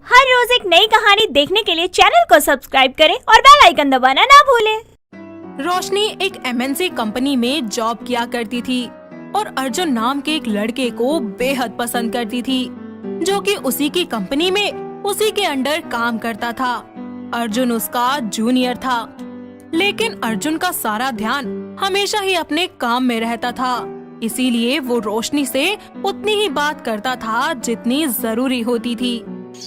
हर रोज एक नई कहानी देखने के लिए चैनल को सब्सक्राइब करें और बेल आइकन दबाना ना भूलें। रोशनी एक एमएनसी कंपनी में जॉब किया करती थी और अर्जुन नाम के एक लड़के को बेहद पसंद करती थी, जो कि उसी की कंपनी में उसी के अंडर काम करता था। अर्जुन उसका जूनियर था, लेकिन अर्जुन का सारा ध्यान हमेशा ही अपने काम में रहता था, इसीलिए वो रोशनी से उतनी ही बात करता था जितनी जरूरी होती थी।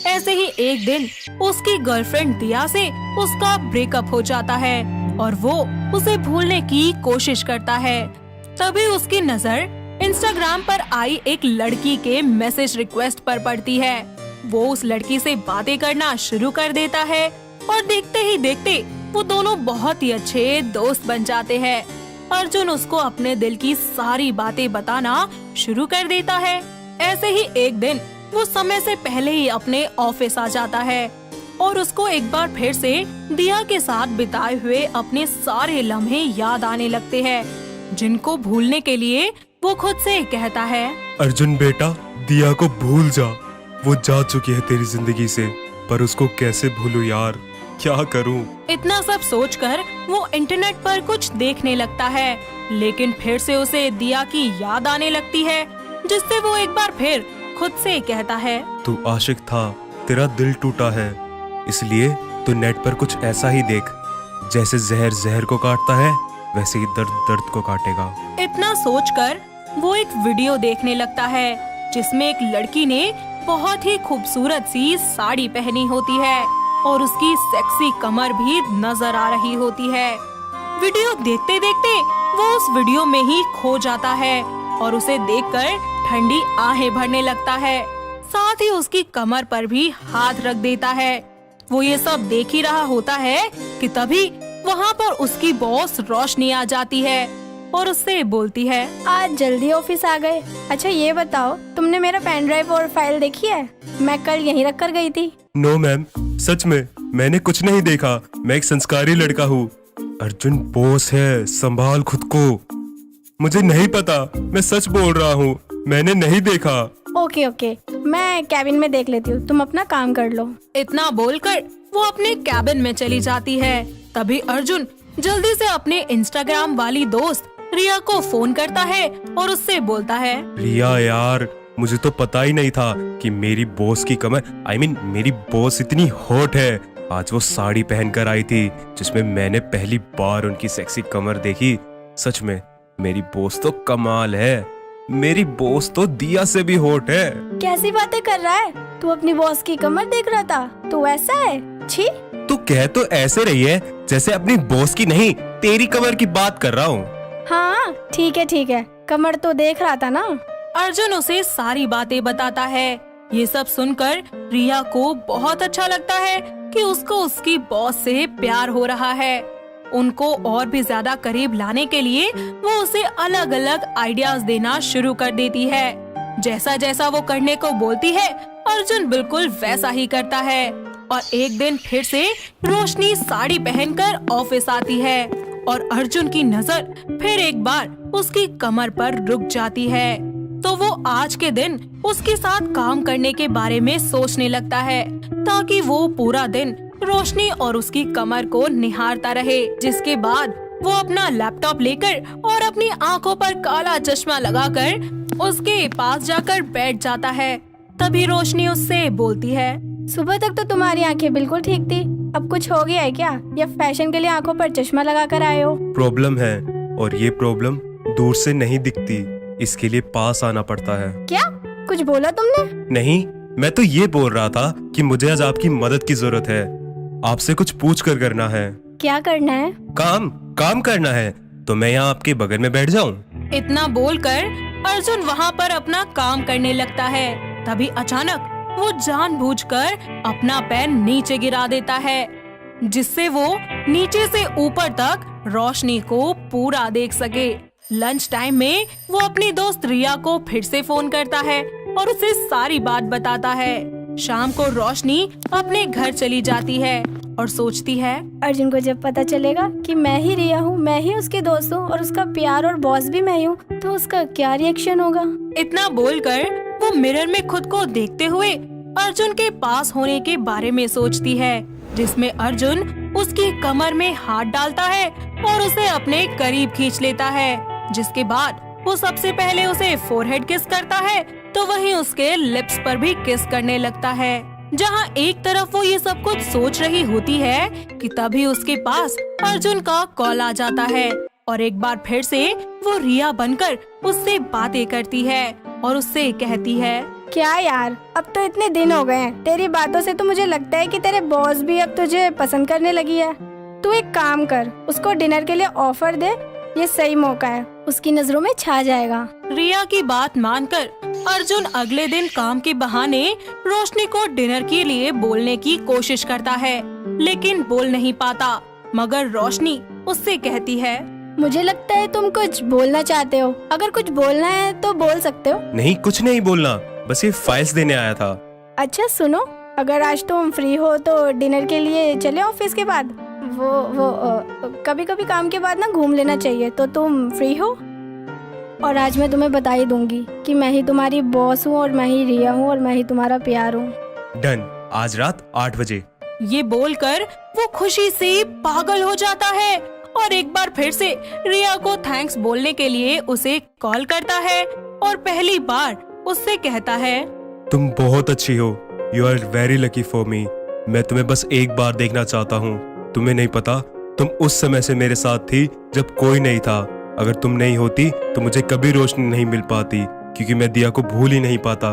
ऐसे ही एक दिन उसकी गर्लफ्रेंड दिया से उसका ब्रेकअप हो जाता है और वो उसे भूलने की कोशिश करता है। तभी उसकी नजर इंस्टाग्राम पर आई एक लड़की के मैसेज रिक्वेस्ट पर पड़ती है। वो उस लड़की से बातें करना शुरू कर देता है और देखते ही देखते वो दोनों बहुत ही अच्छे दोस्त बन जाते हैं। अर्जुन उसको अपने दिल की सारी बातें बताना शुरू कर देता है। ऐसे ही एक दिन वो समय से पहले ही अपने ऑफिस आ जाता है और उसको एक बार फिर से दिया के साथ बिताए हुए अपने सारे लम्हे याद आने लगते हैं, जिनको भूलने के लिए वो खुद से कहता है, अर्जुन बेटा, दिया को भूल जा। वो जा चुकी है तेरी जिंदगी से, पर उसको कैसे भूलूं यार, क्या करूं? इतना सब सोचकर वो इंटरनेट पर कुछ देखने लगता है, लेकिन फिर से उसे दिया की याद आने लगती है, जिससे वो एक बार फिर खुद से कहता है, तू आशिक था, तेरा दिल टूटा है, इसलिए तू नेट पर कुछ ऐसा ही देख, जैसे जहर जहर को काटता है वैसे ही दर्द दर्द को काटेगा। इतना सोचकर वो एक वीडियो देखने लगता है, जिसमें एक लड़की ने बहुत ही खूबसूरत सी साड़ी पहनी होती है और उसकी सेक्सी कमर भी नजर आ रही होती है। वीडियो देखते देखते वो उस वीडियो में ही खो जाता है और उसे देखकर ठंडी आहें भरने लगता है। साथ ही उसकी कमर पर भी हाथ रख देता है। वो ये सब देख ही रहा होता है कि तभी वहाँ पर उसकी बॉस रोशनी आ जाती है और उससे बोलती है, आज जल्दी ऑफिस आ गए। अच्छा ये बताओ, तुमने मेरा पेन ड्राइव और फाइल देखी है? मैं कल यहीं रख कर गई थी। नो मैम, सच में मैंने कुछ नहीं देखा। मैं एक संस्कारी लड़का हूँ। अर्जुन बॉस है, संभाल खुद को। मुझे नहीं पता, मैं सच बोल रहा हूँ, मैंने नहीं देखा। ओके ओके, मैं कैबिन में देख लेती हूँ, तुम अपना काम कर लो। इतना बोलकर वो अपने कैबिन में चली जाती है। तभी अर्जुन जल्दी से अपने इंस्टाग्राम वाली दोस्त रिया को फोन करता है और उससे बोलता है, रिया यार, मुझे तो पता ही नहीं था कि मेरी बॉस की कमर, मेरी बॉस इतनी हॉट है। आज वो साड़ी पहन कर आई थी, जिसमें मैंने पहली बार उनकी सेक्सी कमर देखी। सच में मेरी बॉस तो कमाल है। मेरी बॉस तो दिया से भी हॉट है। कैसी बातें कर रहा है तू? अपनी बॉस की कमर देख रहा था? तू ऐसा है? छी। तू कह तो ऐसे रही है जैसे अपनी बॉस की नहीं, तेरी कमर की बात कर रहा हूँ। हाँ ठीक है, कमर तो देख रहा था ना। अर्जुन उसे सारी बातें बताता है। ये सब सुनकर रिया को बहुत अच्छा लगता है कि उसको उसकी बॉस से प्यार हो रहा है। उनको और भी ज्यादा करीब लाने के लिए वो उसे अलग अलग आइडियाज देना शुरू कर देती है। जैसा जैसा वो करने को बोलती है, अर्जुन बिल्कुल वैसा ही करता है। और एक दिन फिर से रोशनी साड़ी पहनकर ऑफिस आती है और अर्जुन की नजर फिर एक बार उसकी कमर पर रुक जाती है। तो वो आज के दिन उसके साथ काम करने के बारे में सोचने लगता है, ताकि वो पूरा दिन रोशनी और उसकी कमर को निहारता रहे। जिसके बाद वो अपना लैपटॉप लेकर और अपनी आंखों पर काला चश्मा लगाकर उसके पास जाकर बैठ जाता है। तभी रोशनी उससे बोलती है, सुबह तक तो तुम्हारी आंखें बिल्कुल ठीक थी, अब कुछ हो गया है क्या, या फैशन के लिए आंखों पर चश्मा लगा कर आए हो? प्रॉब्लम है, और ये प्रॉब्लम दूर से नहीं दिखती, इसके लिए पास आना पड़ता है। क्या कुछ बोला तुमने? नहीं, मैं तो ये बोल रहा था कि मुझे आज आपकी मदद की जरूरत है। आपसे कुछ पूछ कर करना है। क्या करना है? काम करना है। तो मैं यहाँ आपके बगल में बैठ जाऊँ? इतना बोलकर अर्जुन वहाँ पर अपना काम करने लगता है। तभी अचानक वो जानबूझकर अपना पेन नीचे गिरा देता है, जिससे वो नीचे से ऊपर तक रोशनी को पूरा देख सके। लंच टाइम में वो अपनी दोस्त रिया को फिर से फोन करता है और उसे सारी बात बताता है। शाम को रोशनी अपने घर चली जाती है और सोचती है, अर्जुन को जब पता चलेगा कि मैं ही रिया हूँ, मैं ही उसकी दोस्त हूँ और उसका प्यार और बॉस भी मैं हूँ, तो उसका क्या रिएक्शन होगा। इतना बोलकर वो मिरर में खुद को देखते हुए अर्जुन के पास होने के बारे में सोचती है, जिसमें अर्जुन उसकी कमर में हाथ डालता है और उसे अपने करीब खींच लेता है। जिसके बाद वो सबसे पहले उसे फोरहेड किस करता है, तो वहीं उसके लिप्स पर भी किस करने लगता है। जहाँ एक तरफ वो ये सब कुछ सोच रही होती है कि तभी उसके पास अर्जुन का कॉल आ जाता है और एक बार फिर से वो रिया बनकर उससे बातें करती है और उससे कहती है, क्या यार, अब तो इतने दिन हो गए हैं, तेरी बातों से तो मुझे लगता है कि तेरे बॉस भी अब तुझे पसंद करने लगी है। तू एक काम कर, उसको डिनर के लिए ऑफर दे, ये सही मौका है, उसकी नजरों में छा जाएगा। रिया की बात मानकर अर्जुन अगले दिन काम के बहाने रोशनी को डिनर के लिए बोलने की कोशिश करता है, लेकिन बोल नहीं पाता। मगर रोशनी उससे कहती है, मुझे लगता है तुम कुछ बोलना चाहते हो, अगर कुछ बोलना है तो बोल सकते हो। नहीं, कुछ नहीं बोलना, बस ये फाइल्स देने आया था। अच्छा सुनो, अगर आज तुम फ्री हो तो डिनर के लिए चले ऑफिस के बाद। वो कभी कभी काम के बाद ना घूम लेना चाहिए, तो तुम फ्री हो? और आज मैं तुम्हें बता ही दूंगी कि मैं ही तुम्हारी बॉस हूँ और मैं ही रिया हूँ और मैं ही तुम्हारा प्यार हूँ। डन, आज रात 8 बजे। ये बोलकर वो खुशी से पागल हो जाता है और एक बार फिर से रिया को थैंक्स बोलने के लिए उसे कॉल करता है और पहली बार उससे कहता है, तुम बहुत अच्छी हो, you are very lucky for me. मैं तुम्हें बस एक बार देखना चाहता हूँ। तुम्हें नहीं पता, तुम उस समय से मेरे साथ थी जब कोई नहीं था। अगर तुम नहीं होती तो मुझे कभी रोशनी नहीं मिल पाती, क्योंकि मैं दिया को भूल ही नहीं पाता।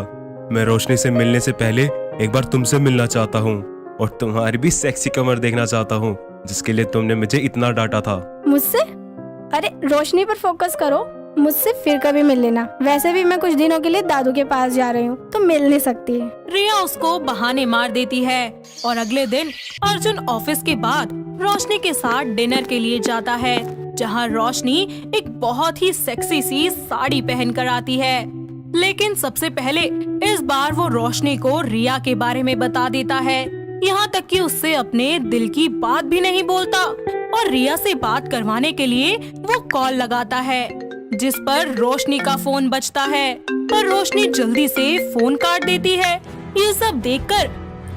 मैं रोशनी से मिलने से पहले एक बार तुमसे मिलना चाहता हूँ और तुम्हारी भी सेक्सी कमर देखना चाहता हूँ, जिसके लिए तुमने मुझे इतना डांटा था। मुझसे? अरे रोशनी पर फोकस करो, मुझसे फिर कभी मिल लेना। वैसे भी मैं कुछ दिनों के लिए दादू के पास जा रही हूँ, तो मिल नहीं सकती। रिया उसको बहाने मार देती है और अगले दिन अर्जुन ऑफिस के बाद रोशनी के साथ डिनर के लिए जाता है, जहाँ रोशनी एक बहुत ही सेक्सी सी साड़ी पहन कर आती है। लेकिन सबसे पहले इस बार वो रोशनी को रिया के बारे में बता देता है, यहाँ तक कि उससे अपने दिल की बात भी नहीं बोलता और रिया से बात करवाने के लिए वो कॉल लगाता है, जिस पर रोशनी का फोन बजता है और रोशनी जल्दी से फोन काट देती है। ये सब देखकर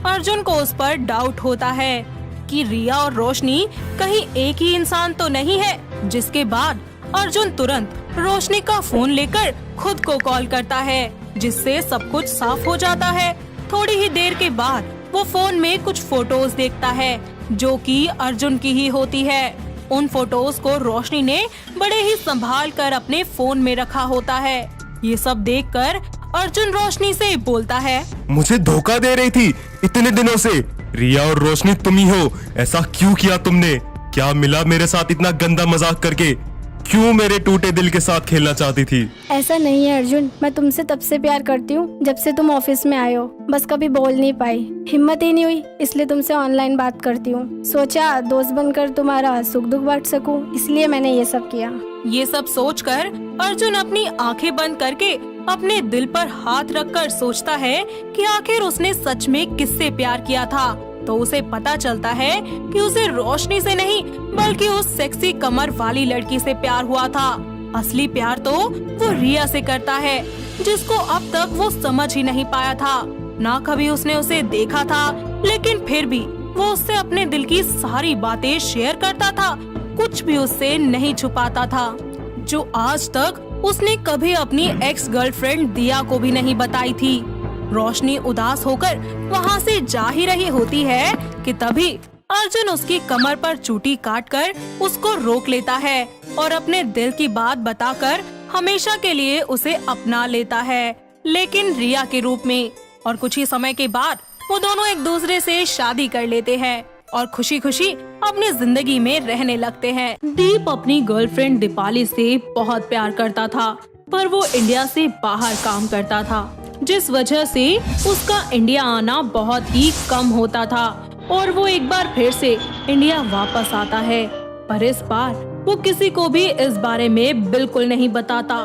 अर्जुन को उस पर डाउट होता है कि रिया और रोशनी कहीं एक ही इंसान तो नहीं है। जिसके बाद अर्जुन तुरंत रोशनी का फोन लेकर खुद को कॉल करता है, जिससे सब कुछ साफ हो जाता है। थोड़ी ही देर के बाद वो फोन में कुछ फोटोज देखता है, जो कि अर्जुन की ही होती है। उन फोटोज को रोशनी ने बड़े ही संभाल कर अपने फोन में रखा होता है। ये सब देखकर अर्जुन रोशनी से बोलता है, मुझे धोखा दे रही थी इतने दिनों से। रिया और रोशनी तुम ही हो, ऐसा क्यों किया तुमने? क्या मिला मेरे साथ इतना गंदा मजाक करके? क्यों मेरे टूटे दिल के साथ खेलना चाहती थी? ऐसा नहीं है अर्जुन, मैं तुमसे तब से प्यार करती हूँ जब से तुम ऑफिस में आए हो। बस कभी बोल नहीं पाई, हिम्मत ही नहीं हुई, इसलिए तुमसे ऑनलाइन बात करती हूँ। सोचा दोस्त बनकर तुम्हारा सुख दुख बांट सकूं, इसलिए मैंने ये सब किया। ये सब सोचकर अर्जुन अपनी आंखें बंद करके अपने दिल पर हाथ रखकर सोचता है कि आखिर उसने सच में किससे प्यार किया था। तो उसे पता चलता है कि उसे रोशनी से नहीं बल्कि उस सेक्सी कमर वाली लड़की से प्यार हुआ था। असली प्यार तो वो रिया से करता है, जिसको अब तक वो समझ ही नहीं पाया था। ना कभी उसने उसे देखा था, लेकिन फिर भी वो उससे अपने दिल की सारी बातें शेयर करता था, कुछ भी उससे नहीं छुपाता था, जो आज तक उसने कभी अपनी एक्स गर्लफ्रेंड दिया को भी नहीं बताई थी। रोशनी उदास होकर वहाँ से जा ही रही होती है कि तभी अर्जुन उसकी कमर पर चूटी काटकर उसको रोक लेता है और अपने दिल की बात बताकर हमेशा के लिए उसे अपना लेता है, लेकिन रिया के रूप में। और कुछ ही समय के बाद वो दोनों एक दूसरे से शादी कर लेते हैं और खुशी खुशी अपनी जिंदगी में रहने लगते हैं। दीप अपनी गर्लफ्रेंड दीपाली से बहुत प्यार करता था, पर वो इंडिया से बाहर काम करता था, जिस वजह से उसका इंडिया आना बहुत ही कम होता था और वो एक बार फिर से इंडिया वापस आता है। पर इस बार वो किसी को भी इस बारे में बिल्कुल नहीं बताता।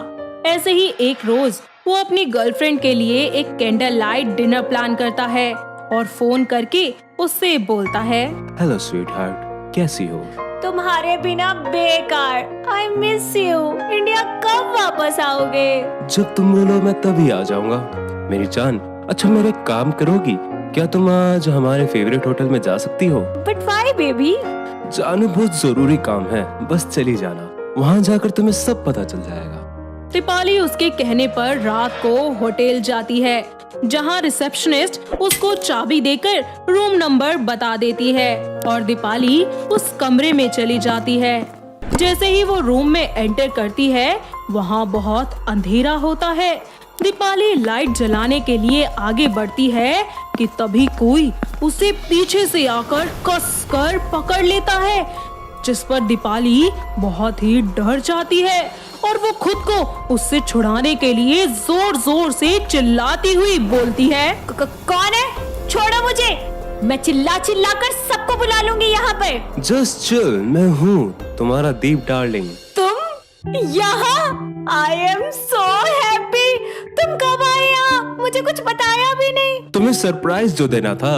ऐसे ही एक रोज वो अपनी गर्लफ्रेंड के लिए एक कैंडल लाइट डिनर प्लान करता है और फोन करके उससे बोलता है, हेलो स्वीटहार्ट, कैसी हो? तुम्हारे बिना बेकार। I miss you. इंडिया कब वापस आओगे? जब तुम बोलो मैं तभी आ जाऊंगा। मेरी जान, अच्छा मेरे काम करोगी? क्या तुम आज हमारे फेवरेट होटल में जा सकती हो? But why baby? जाना बहुत जरूरी काम है, बस चली जाना। वहाँ जाकर तुम्हें सब पता चल जाएगा। दीपाली उसके कहने पर रात को होटल जाती है, जहां रिसेप्शनिस्ट उसको चाबी देकर रूम नंबर बता देती है और दीपाली उस कमरे में चली जाती है। जैसे ही वो रूम में एंटर करती है, वहां बहुत अंधेरा होता है। दीपाली लाइट जलाने के लिए आगे बढ़ती है कि तभी कोई उसे पीछे से आकर कसकर पकड़ लेता है, जिस पर दीपाली बहुत ही डर जाती है और वो खुद को उससे छुड़ाने के लिए जोर जोर से चिल्लाती हुई बोलती है, कौन है? छोड़ो मुझे, मैं चिल्ला चिल्ला कर सबको बुला लूंगी यहाँ पर। जस्ट चिल, मैं हूँ तुम्हारा दीप डार्लिंग। तुम यहाँ? I am so happy. तुम कब आए यहाँ? मुझे कुछ बताया भी नहीं। तुम्हें सरप्राइज जो देना था,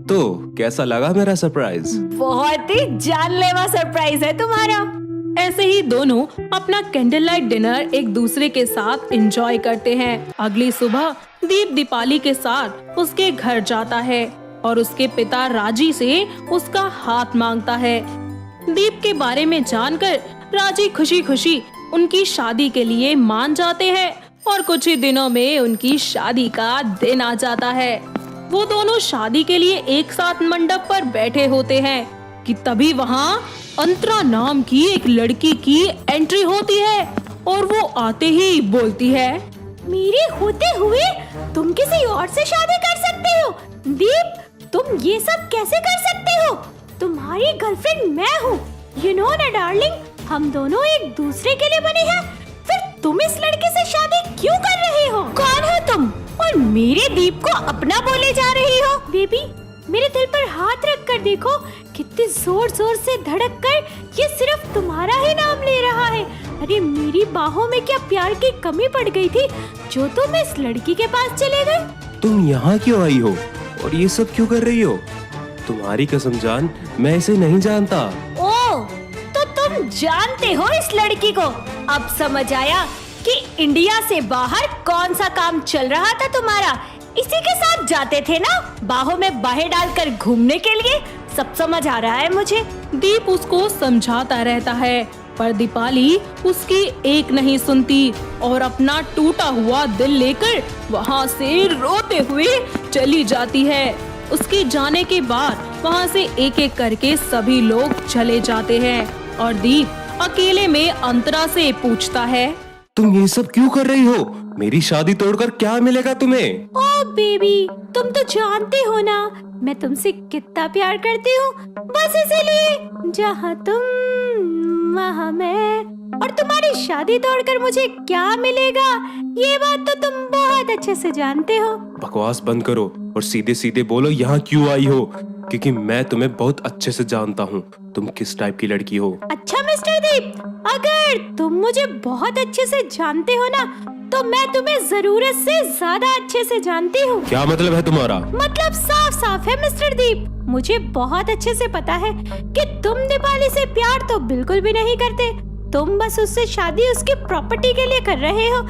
तो कैसा लगा मेरा सरप्राइज? बहुत ही जानलेवा सरप्राइज है तुम्हारा। ऐसे ही दोनों अपना कैंडल लाइट डिनर एक दूसरे के साथ एंजॉय करते हैं। अगली सुबह दीप दीपाली के साथ उसके घर जाता है और उसके पिता राजी से उसका हाथ मांगता है। दीप के बारे में जानकर राजी खुशी खुशी उनकी शादी के लिए मान जाते हैं और कुछ ही दिनों में उनकी शादी का दिन आ जाता है। वो दोनों शादी के लिए एक साथ मंडप पर बैठे होते हैं कि तभी वहाँ अंतरा नाम की एक लड़की की एंट्री होती है और वो आते ही बोलती है, मेरे होते हुए तुम किसी और से शादी कर सकते हो? दीप, तुम ये सब कैसे कर सकते हो? तुम्हारी गर्लफ्रेंड मैं हूँ। यू नो ना डार्लिंग, हम दोनों एक दूसरे के लिए बने हैं। फिर तुम इस लड़के से शादी क्यों कर रहे हो? कौन हो तुम और मेरे दीप को अपना बोले जा रही हो? बेबी, मेरे दिल पर हाथ रख कर देखो, कितने जोर जोर से धड़क कर ये सिर्फ तुम्हारा ही नाम ले रहा है। अरे मेरी बाहों में क्या प्यार की कमी पड़ गई थी जो तुम इस लड़की के पास चले गए? तुम यहाँ क्यों आई हो और ये सब क्यों कर रही हो? तुम्हारी कसम जान, मैं इसे नहीं जानता। ओ, तो तुम जानते हो इस लड़की को? अब समझ आया कि इंडिया से बाहर कौन सा काम चल रहा था तुम्हारा। इसी के साथ जाते थे ना बाहों में बाहें डालकर घूमने के लिए। सब समझ आ रहा है मुझे। दीप उसको समझाता रहता है पर दीपाली उसकी एक नहीं सुनती और अपना टूटा हुआ दिल लेकर वहाँ से रोते हुए चली जाती है। उसके जाने के बाद वहाँ से एक एक करके सभी लोग चले जाते हैं और दीप अकेले में अंतरा से पूछता है, तुम ये सब क्यों कर रही हो? मेरी शादी तोड़कर क्या मिलेगा तुम्हें? ओ बेबी, तुम तो जानते हो ना मैं तुमसे कितना प्यार करती हूँ। बस इसीलिए जहाँ तुम वहाँ मैं, और तुम्हारी शादी तोड़कर मुझे क्या मिलेगा ये बात तो तुम बहुत अच्छे से जानते हो। बकवास बंद करो और सीधे सीधे बोलो यहाँ क्यों आई हो, क्योंकि मैं तुम्हें बहुत अच्छे से जानता हूँ तुम किस टाइप की लड़की हो। अच्छा मिस्टर दीप, अगर तुम मुझे बहुत अच्छे से जानते हो ना तो मैं तुम्हें जरूरत से ज्यादा अच्छे से जानती हूँ। क्या मतलब है तुम्हारा? मतलब साफ साफ है मिस्टर दीप, मुझे बहुत अच्छे से पता है कि तुम दीपाली से प्यार तो बिल्कुल भी नहीं करते। तुम बस उससे शादी उसकी प्रॉपर्टी के लिए कर रहे हो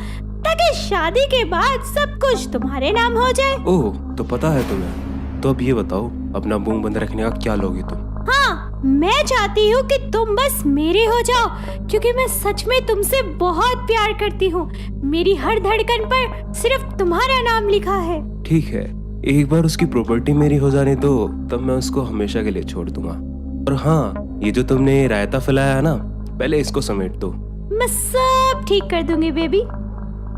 ताकि शादी के बाद सब कुछ तुम्हारे नाम हो जाए। ओह, तो पता है तुम्हें। तो अब ये बताओ, अपना मुंह बंद रखने का क्या लोगे तुम? हाँ, मैं चाहती हूँ कि तुम बस मेरे हो जाओ, क्योंकि मैं सच में तुमसे बहुत प्यार करती हूँ। मेरी हर धड़कन पर सिर्फ तुम्हारा नाम लिखा है। ठीक है, एक बार उसकी प्रॉपर्टी मेरी हो जाने दो, तब मैं उसको हमेशा के लिए छोड़ दूंगा। और हाँ, ये जो तुमने रायता फैलाया है ना, पहले इसको समेट दो। मैं सब ठीक कर दूंगी बेबी।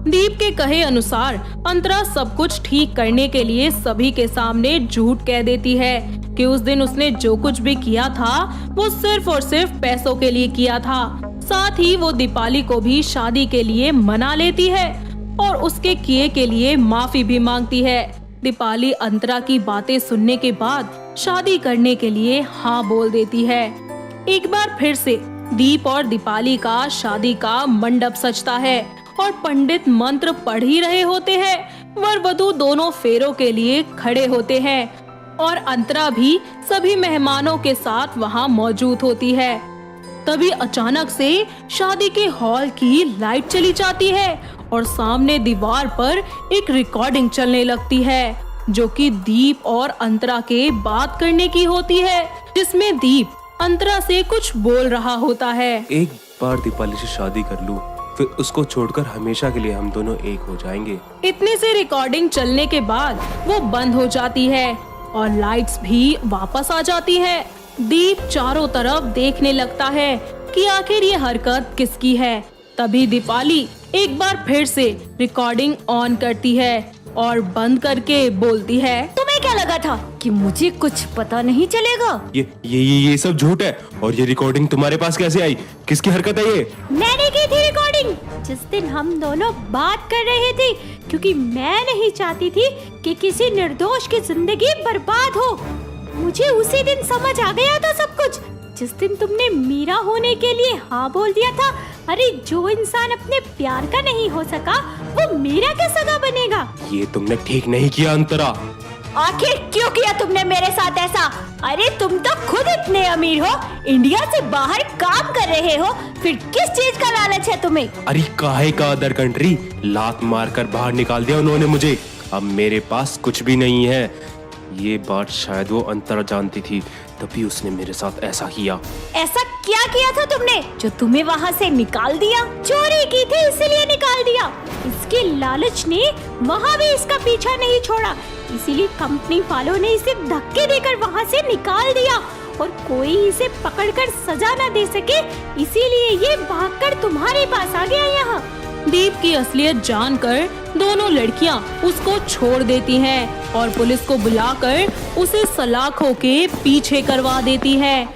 दीप के कहे अनुसार अंतरा सब कुछ ठीक करने के लिए सभी के सामने झूठ कह देती है कि उस दिन उसने जो कुछ भी किया था वो सिर्फ और सिर्फ पैसों के लिए किया था। साथ ही वो दीपाली को भी शादी के लिए मना लेती है और उसके किए के लिए माफी भी मांगती है। दीपाली अंतरा की बातें सुनने के बाद शादी करने के लिए हाँ बोल देती है। एक बार फिर से दीप और दीपाली का शादी का मंडप सजता है और पंडित मंत्र पढ़ ही रहे होते हैं। वर वधू दोनों फेरों के लिए खड़े होते हैं और अंतरा भी सभी मेहमानों के साथ वहां मौजूद होती है। तभी अचानक से शादी के हॉल की लाइट चली जाती है और सामने दीवार पर एक रिकॉर्डिंग चलने लगती है जो कि दीप और अंतरा के बात करने की होती है, जिसमें दीप अंतरा से कुछ बोल रहा होता है। एक बार दीपाली से शादी कर लूं, फिर उसको छोड़कर हमेशा के लिए हम दोनों एक हो जाएंगे। इतने से रिकॉर्डिंग चलने के बाद वो बंद हो जाती है और लाइट्स भी वापस आ जाती है। दीप चारों तरफ देखने लगता है कि आखिर ये हरकत किसकी है। तभी दीपाली एक बार फिर से रिकॉर्डिंग ऑन करती है और बंद करके बोलती है, तुम्हें क्या लगा था कि मुझे कुछ पता नहीं चलेगा? ये सब झूठ है। और ये रिकॉर्डिंग तुम्हारे पास कैसे आई? किसकी हरकत है ये? मैंने की थी रिकॉर्डिंग जिस दिन हम दोनों बात कर रहे थे, क्योंकि मैं नहीं चाहती थी कि किसी निर्दोष की जिंदगी बर्बाद हो। मुझे उसी दिन समझ आ गया था सब कुछ, जिस दिन तुमने मीरा होने के लिए हाँ बोल दिया था। अरे जो इंसान अपने प्यार का नहीं हो सका वो मीरा का सगा बनेगा। ये तुमने ठीक नहीं किया अंतरा। आखिर क्यों किया तुमने मेरे साथ ऐसा? अरे तुम तो खुद इतने अमीर हो, इंडिया से बाहर काम कर रहे हो, फिर किस चीज का लालच है तुम्हें? अरे काहे का अदर कंट्री, लात मारकर बाहर निकाल दिया उन्होंने मुझे। अब मेरे पास कुछ भी नहीं है। ये बात शायद वो अंतरा जानती थी, तभी उसने मेरे साथ ऐसा किया। ऐसा क्या किया था तुमने जो तुम्हें वहाँ से निकाल दिया? चोरी की थी इसलिए निकाल दिया। इसके लालच ने वहाँ भी इसका पीछा नहीं छोड़ा, इसीलिए कंपनी वालों ने इसे धक्के देकर वहाँ से निकाल दिया और कोई इसे पकड़कर सजा न दे सके, इसीलिए ये भागकर तुम्हारे पास आ गया यहाँ। दीप की असलियत जानकर दोनों लड़कियां उसको छोड़ देती हैं और पुलिस को बुलाकर उसे सलाखों के पीछे करवा देती है,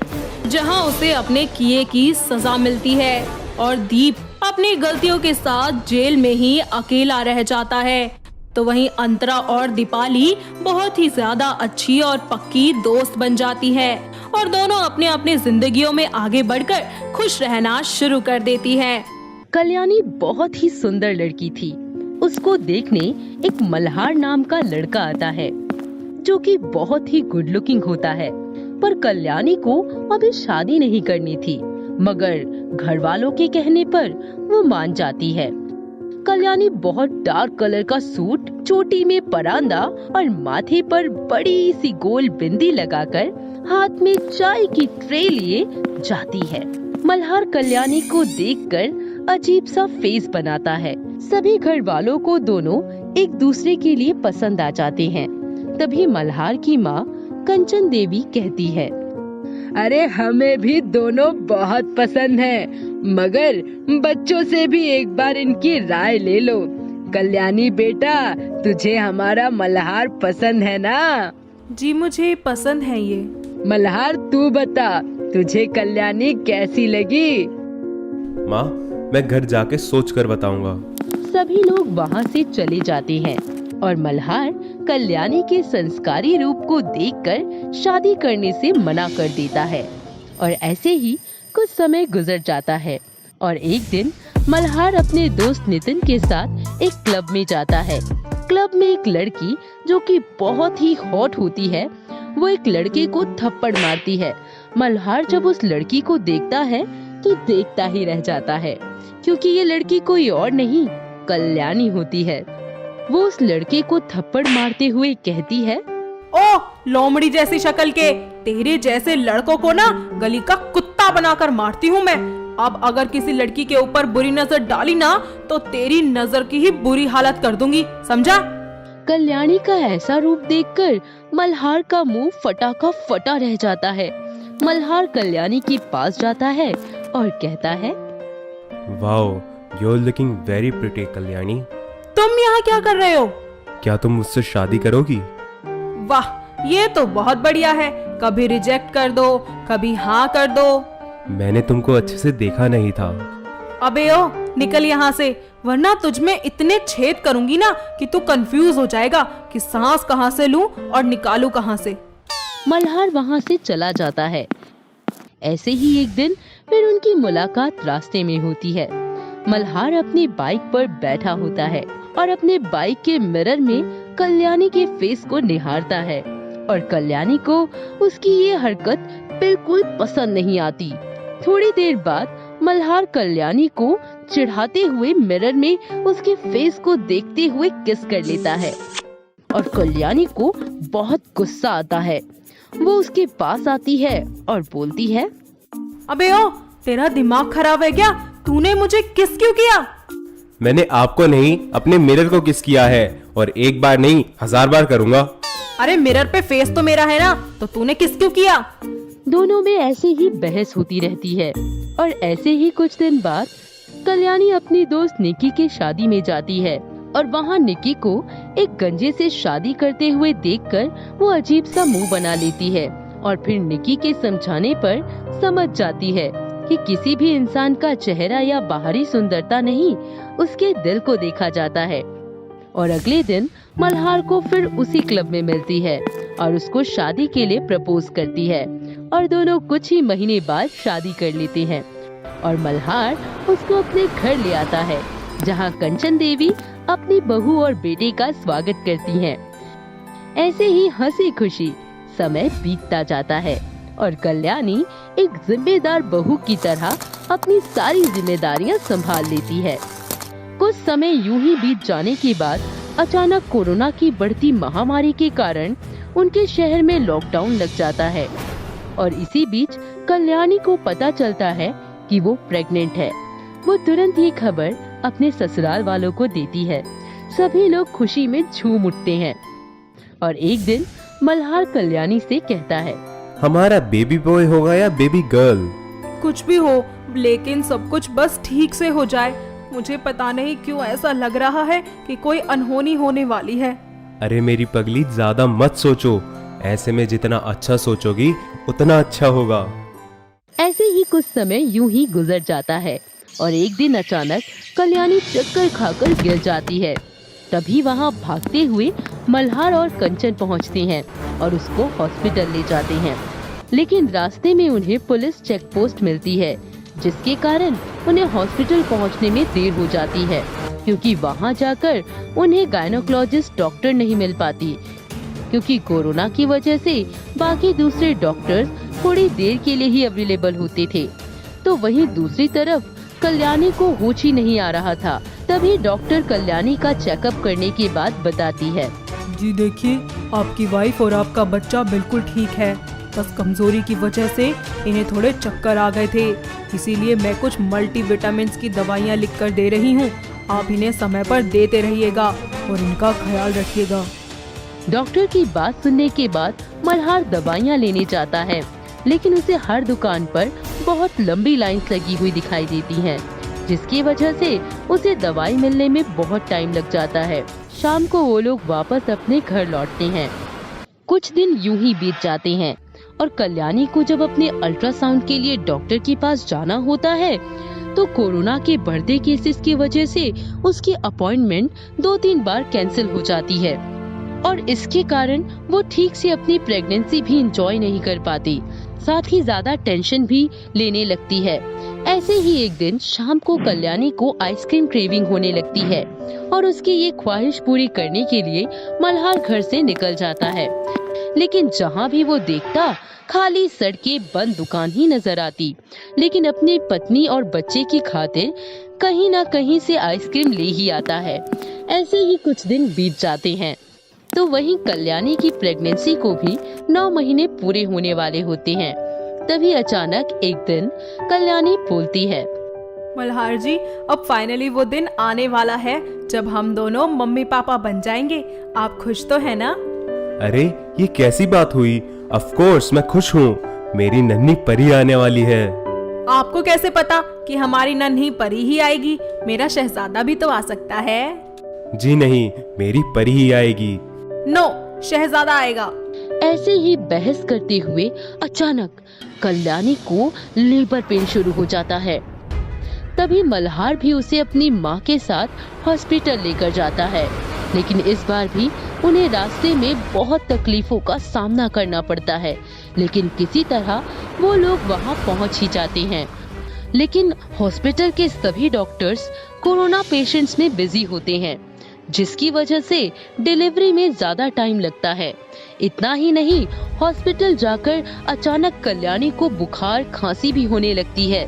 जहां उसे अपने किए की सजा मिलती है और दीप अपनी गलतियों के साथ जेल में ही अकेला रह जाता है। तो वहीं अंतरा और दीपाली बहुत ही ज्यादा अच्छी और पक्की दोस्त बन जाती है और दोनों अपने अपने जिंदगियों में आगे बढ़कर खुश रहना शुरू कर देती है। कल्याणी बहुत ही सुंदर लड़की थी। उसको देखने एक मल्हार नाम का लड़का आता है जो कि बहुत ही गुड लुकिंग होता है, पर कल्याणी को अभी शादी नहीं करनी थी, मगर घर वालों के कहने पर वो मान जाती है। कल्याणी बहुत डार्क कलर का सूट, चोटी में परांदा और माथे पर बड़ी सी गोल बिंदी लगाकर हाथ में चाय की ट्रे लिए जाती है। मल्हार कल्याणी को देखकर अजीब सा फेस बनाता है। सभी घर वालों को दोनों एक दूसरे के लिए पसंद आ जाते हैं। तभी मल्हार की माँ कंचन देवी कहती है, अरे हमें भी दोनों बहुत पसंद हैं, मगर बच्चों से भी एक बार इनकी राय ले लो। कल्याणी बेटा, तुझे हमारा मल्हार पसंद है ना? जी मुझे पसंद है ये। मल्हार तू बता, तुझे कल्याणी कैसी लगी? माँ, मैं घर जाके सोच कर बताऊंगा। सभी लोग वहाँ से चले जाते हैं और मल्हार कल्याणी के संस्कारी रूप को देखकर शादी करने से मना कर देता है। और ऐसे ही कुछ समय गुजर जाता है और एक दिन मल्हार अपने दोस्त नितिन के साथ एक क्लब में जाता है। क्लब में एक लड़की जो कि बहुत ही हॉट होती है, वो एक लड़के को थप्पड़ मारती है। मल्हार जब उस लड़की को देखता है तो देखता ही रह जाता है, क्योंकि ये लड़की कोई और नहीं कल्याणी होती है। वो उस लड़के को थप्पड़ मारते हुए कहती है, ओ लोमड़ी जैसी शक्ल के, तेरे जैसे लड़कों को ना गली का कुत्ता बनाकर मारती हूँ मैं। अब अगर किसी लड़की के ऊपर बुरी नजर डाली ना तो तेरी नजर की ही बुरी हालत कर दूंगी, समझा? कल्याणी का ऐसा रूप देखकर मल्हार का मुंह फटा का फटा रह जाता है। मल्हार कल्याणी के पास जाता है और कहता है, wow, you're looking very pretty Kalyani. तुम यहाँ क्या कर रहे हो? क्या तुम मुझसे शादी करोगी? वाह, ये तो बहुत बढ़िया है। कभी रिजेक्ट कर दो, कभी हाँ कर दो। मैंने तुमको अच्छे से देखा नहीं था। अबे ओ, निकल यहाँ से, वरना तुझमें इतने छेद करूंगी ना कि तू कंफ्यूज हो जाएगा कि सांस कहाँ से लूं और निकालूं कहाँ से। मल्हार वहाँ से चला जाता है। ऐसे ही एक दिन फिर उनकी मुलाकात रास्ते में होती है। मल्हार अपनी बाइक पर बैठा होता है और अपने बाइक के मिरर में कल्याणी के फेस को निहारता है और कल्याणी को उसकी ये हरकत बिल्कुल पसंद नहीं आती। थोड़ी देर बाद मल्हार कल्याणी को चिढ़ाते हुए मिरर में उसके फेस को देखते हुए किस कर लेता है और कल्याणी को बहुत गुस्सा आता है। वो उसके पास आती है और बोलती है, अबे ओ, तेरा दिमाग खराब है क्या? तूने मुझे किस क्यों किया? मैंने आपको नहीं, अपने मिरर को किस किया है, और एक बार नहीं 1000 बार करूँगा। अरे मिरर पे फेस तो मेरा है ना, तो तूने किस क्यों किया? दोनों में ऐसे ही बहस होती रहती है। और ऐसे ही कुछ दिन बाद कल्याणी अपनी दोस्त निक्की के शादी में जाती है और वहाँ निक्की को एक गंजे से शादी करते हुए देखकर वो अजीब सा मुंह बना लेती है और फिर निक्की के समझाने पर समझ जाती है कि किसी भी इंसान का चेहरा या बाहरी सुंदरता नहीं, उसके दिल को देखा जाता है। और अगले दिन मल्हार को फिर उसी क्लब में मिलती है और उसको शादी के लिए प्रपोज करती है और दोनों कुछ ही महीने बाद शादी कर लेते हैं और मल्हार उसको अपने घर ले आता है, जहाँ कंचन देवी अपनी बहू और बेटे का स्वागत करती हैं। ऐसे ही हंसी खुशी समय बीतता जाता है और कल्याणी एक जिम्मेदार बहू की तरह अपनी सारी जिम्मेदारियां संभाल लेती है। कुछ समय यूं ही बीत जाने के बाद अचानक कोरोना की बढ़ती महामारी के कारण उनके शहर में लॉकडाउन लग जाता है और इसी बीच कल्याणी को पता चलता है कि वो प्रेग्नेंट है। वो तुरंत ये खबर अपने ससुराल वालों को देती है। सभी लोग खुशी में झूम उठते हैं और एक दिन मल्हार कल्याणी से कहता है, हमारा बेबी बॉय होगा या बेबी गर्ल? कुछ भी हो, लेकिन सब कुछ बस ठीक से हो जाए। मुझे पता नहीं क्यों ऐसा लग रहा है कि कोई अनहोनी होने वाली है। अरे मेरी पगली, ज्यादा मत सोचो, ऐसे में जितना अच्छा सोचोगी उतना अच्छा होगा। ऐसे ही कुछ समय यूं ही गुजर जाता है और एक दिन अचानक कल्याणी चक्कर खाकर गिर जाती है। तभी वहां भागते हुए मल्हार और कंचन पहुंचते हैं और उसको हॉस्पिटल ले जाते हैं। लेकिन रास्ते में उन्हें पुलिस चेक पोस्ट मिलती है, जिसके कारण उन्हें हॉस्पिटल पहुंचने में देर हो जाती है, क्योंकि वहां जाकर उन्हें गायनोकोलॉजिस्ट डॉक्टर नहीं मिल पाती, क्योंकि कोरोना की वजह से बाकी दूसरे डॉक्टर्स थोड़ी देर के लिए ही अवेलेबल होते थे। तो वहीं दूसरी तरफ कल्याणी को होश ही नहीं आ रहा था। तभी डॉक्टर कल्याणी का चेकअप करने के बाद बताती है, जी देखिए, आपकी वाइफ और आपका बच्चा बिल्कुल ठीक है, बस कमजोरी की वजह से इन्हें थोड़े चक्कर आ गए थे, इसीलिए मैं कुछ मल्टीविटामिन्स की दवाइयाँ लिख कर दे रही हूँ। आप इन्हें समय पर देते रहिएगा और इनका ख्याल रखिएगा। डॉक्टर की बात सुनने के बाद मल्हार दवाइयाँ लेने जाता है, लेकिन उसे हर दुकान पर बहुत लंबी लाइंस लगी हुई दिखाई देती हैं, जिसकी वजह से उसे दवाई मिलने में बहुत टाइम लग जाता है। शाम को वो लोग वापस अपने घर लौटते हैं। कुछ दिन यूं ही बीत जाते हैं और कल्याणी को जब अपने अल्ट्रासाउंड के लिए डॉक्टर के पास जाना होता है, तो कोरोना के बढ़ते केसेस की वजह से उसकी अपॉइंटमेंट 2-3 बार कैंसिल हो जाती है और इसके कारण वो ठीक से अपनी प्रेगनेंसी भी एंजॉय नहीं कर पाती, साथ ही ज्यादा टेंशन भी लेने लगती है। ऐसे ही एक दिन शाम को कल्याणी को आइसक्रीम क्रेविंग होने लगती है और उसकी ये ख्वाहिश पूरी करने के लिए मल्हार घर से निकल जाता है, लेकिन जहाँ भी वो देखता खाली सड़कें, बंद दुकान ही नजर आती। लेकिन अपनी पत्नी और बच्चे की खातिर कहीं ना कहीं से आइसक्रीम ले ही आता है। ऐसे ही कुछ दिन बीत जाते हैं, तो वहीं कल्याणी की प्रेगनेंसी को भी 9 महीने पूरे होने वाले होते हैं। तभी अचानक एक दिन कल्याणी बोलती है, मल्हार जी, अब फाइनली वो दिन आने वाला है जब हम दोनों मम्मी पापा बन जाएंगे। आप खुश तो है ना? अरे ये कैसी बात हुई? ऑफ कोर्स मैं खुश हूँ, मेरी नन्ही परी आने वाली है। आपको कैसे पता कि हमारी नन्ही परी ही आएगी? मेरा शहजादा भी तो आ सकता है। जी नहीं, मेरी परी ही आएगी। नो, शहजादा आएगा। ऐसे ही बहस करते हुए अचानक कल्याणी को लेबर पेन शुरू हो जाता है। तभी मल्हार भी उसे अपनी माँ के साथ हॉस्पिटल लेकर जाता है, लेकिन इस बार भी उन्हें रास्ते में बहुत तकलीफों का सामना करना पड़ता है, लेकिन किसी तरह वो लोग वहाँ पहुँच ही जाते हैं। लेकिन हॉस्पिटल के सभी डॉक्टर्स कोरोना पेशेंट्स में बिजी होते हैं, जिसकी वजह से डिलीवरी में ज्यादा टाइम लगता है। इतना ही नहीं, हॉस्पिटल जाकर अचानक कल्याणी को बुखार खांसी भी होने लगती है,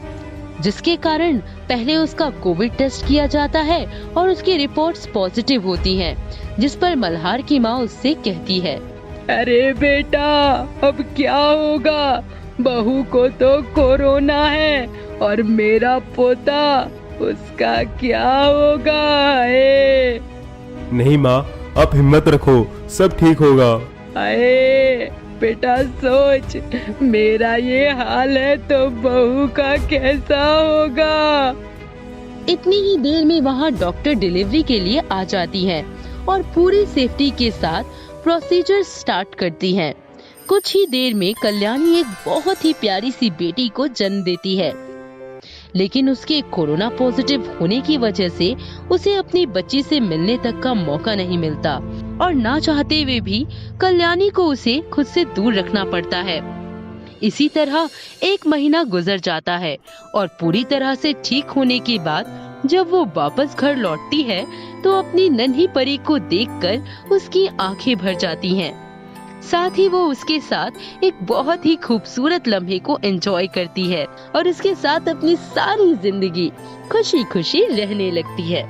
जिसके कारण पहले उसका कोविड टेस्ट किया जाता है और उसकी रिपोर्ट्स पॉजिटिव होती हैं, जिस पर मल्हार की माँ उससे कहती है, अरे बेटा, अब क्या होगा? बहू को तो कोरोना है और मेरा पोता, उसका क्या होगा? नहीं माँ, आप हिम्मत रखो, सब ठीक होगा। अरे बेटा, सोच, मेरा ये हाल है तो बहू का कैसा होगा? इतनी ही देर में वहाँ डॉक्टर डिलीवरी के लिए आ जाती हैं और पूरी सेफ्टी के साथ प्रोसीजर स्टार्ट करती हैं। कुछ ही देर में कल्याणी एक बहुत ही प्यारी सी बेटी को जन्म देती है, लेकिन उसके कोरोना पॉजिटिव होने की वजह से उसे अपनी बच्ची से मिलने तक का मौका नहीं मिलता और ना चाहते हुए भी कल्याणी को उसे खुद से दूर रखना पड़ता है। इसी तरह 1 महीना गुजर जाता है और पूरी तरह से ठीक होने के बाद जब वो वापस घर लौटती है तो अपनी नन्ही परी को देखकर उसकी आंखें भर जाती हैं। साथ ही वो उसके साथ एक बहुत ही खूबसूरत लम्हे को एंजॉय करती है और उसके साथ अपनी सारी जिंदगी खुशी खुशी रहने लगती है।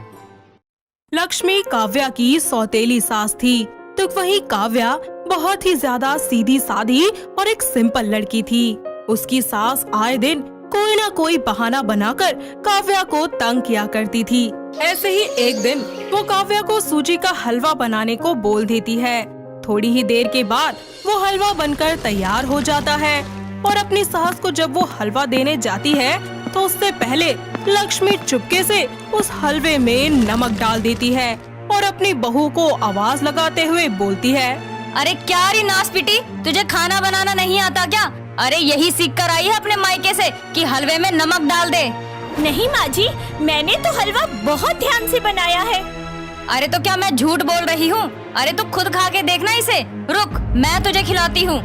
लक्ष्मी काव्या की सौतेली सास थी, तो वहीं काव्या बहुत ही ज्यादा सीधी सादी और एक सिंपल लड़की थी। उसकी सास आए दिन कोई ना कोई बहाना बनाकर काव्या को तंग किया करती थी। ऐसे ही एक दिन वो काव्या को सूजी का हलवा बनाने को बोल देती है। थोड़ी ही देर के बाद वो हलवा बनकर तैयार हो जाता है और अपनी सास को जब वो हलवा देने जाती है तो उससे पहले लक्ष्मी चुपके से उस हलवे में नमक डाल देती है और अपनी बहू को आवाज लगाते हुए बोलती है, अरे क्या री नास पिटी, तुझे खाना बनाना नहीं आता क्या? अरे यही सीख कर आई है अपने मायके से कि हलवे में नमक डाल दे। नहीं माँ जी, मैंने तो हलवा बहुत ध्यान से बनाया है। अरे तो क्या मैं झूठ बोल रही हूँ? अरे तू खुद खा के देखना इसे। रुक, मैं तुझे खिलाती हूँ।